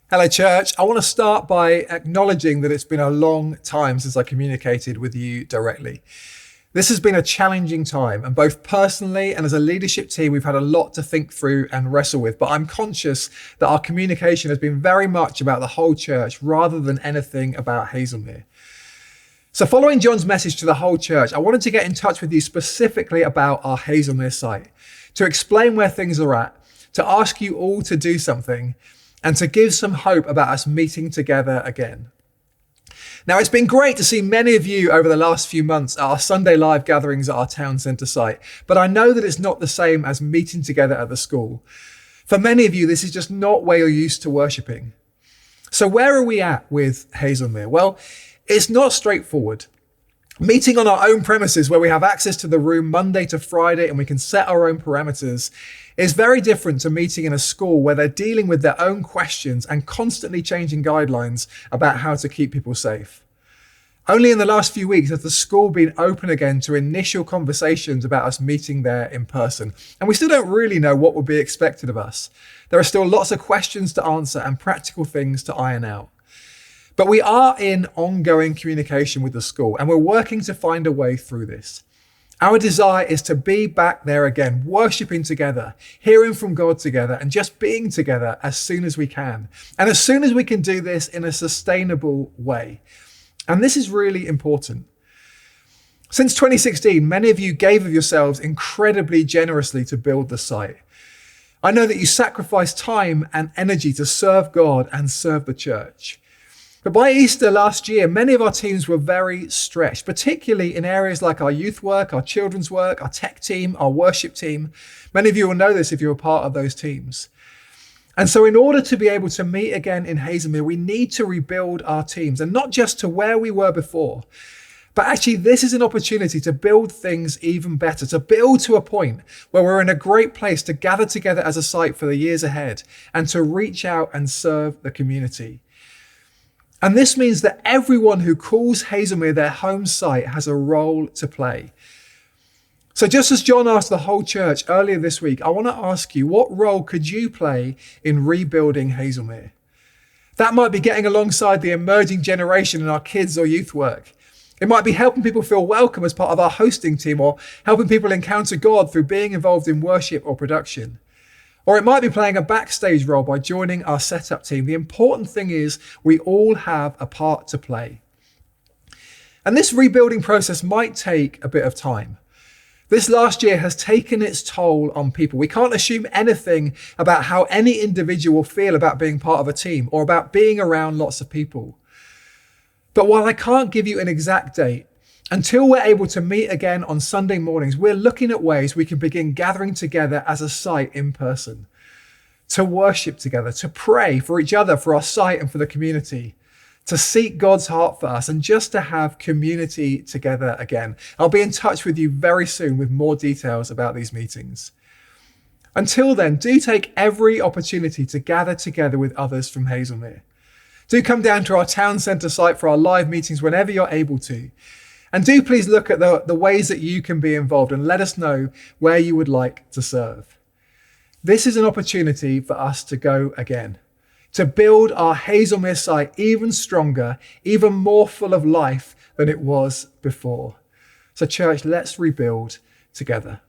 Hello, church. I want to start by acknowledging that it's been a long time since I communicated with you directly. This has been a challenging time, and both personally and as a leadership team, we've had a lot to think through and wrestle with. But I'm conscious that our communication has been very much about the whole church rather than anything about Hazlemere. So following John's message to the whole church, I wanted to get in touch with you specifically about our Hazlemere site, to explain where things are at, to ask you all to do something, and to give some hope about us meeting together again. Now, it's been great to see many of you over the last few months at our Sunday live gatherings at our town centre site, but I know that it's not the same as meeting together at the school. For many of you, this is just not where you're used to worshipping. So where are we at with Hazlemere? Well, it's not straightforward. Meeting on our own premises where we have access to the room Monday to Friday and we can set our own parameters is very different to meeting in a school where they're dealing with their own questions and constantly changing guidelines about how to keep people safe. Only in the last few weeks has the school been open again to initial conversations about us meeting there in person. And we still don't really know what will be expected of us. There are still lots of questions to answer and practical things to iron out. But we are in ongoing communication with the school and we're working to find a way through this. Our desire is to be back there again, worshipping together, hearing from God together, and just being together as soon as we can. And as soon as we can do this in a sustainable way. And this is really important. Since 2016, many of you gave of yourselves incredibly generously to build the site. I know that you sacrificed time and energy to serve God and serve the church. But by Easter last year, many of our teams were very stretched, particularly in areas like our youth work, our children's work, our tech team, our worship team. Many of you will know this if you're a part of those teams. And so in order to be able to meet again in Hazlemere, we need to rebuild our teams, and not just to where we were before, but actually this is an opportunity to build things even better, to build to a point where we're in a great place to gather together as a site for the years ahead and to reach out and serve the community. And this means that everyone who calls Hazlemere their home site has a role to play. So just as John asked the whole church earlier this week, I want to ask you, what role could you play in rebuilding Hazlemere? That might be getting alongside the emerging generation in our kids or youth work. It might be helping people feel welcome as part of our hosting team, or helping people encounter God through being involved in worship or production. Or it might be playing a backstage role by joining our setup team. The important thing is we all have a part to play. And this rebuilding process might take a bit of time. This last year has taken its toll on people. We can't assume anything about how any individual will feel about being part of a team or about being around lots of people. But while I can't give you an exact date, until we're able to meet again on Sunday mornings, we're looking at ways we can begin gathering together as a site in person, to worship together, to pray for each other, for our site and for the community, to seek God's heart for us, and just to have community together again. I'll be in touch with you very soon with more details about these meetings. Until then, do take every opportunity to gather together with others from Hazlemere. Do come down to our town centre site for our live meetings whenever you're able to. And do please look at the ways that you can be involved and let us know where you would like to serve. This is an opportunity for us to go again, to build our Hazlemere site even stronger, even more full of life than it was before. So church, let's rebuild together.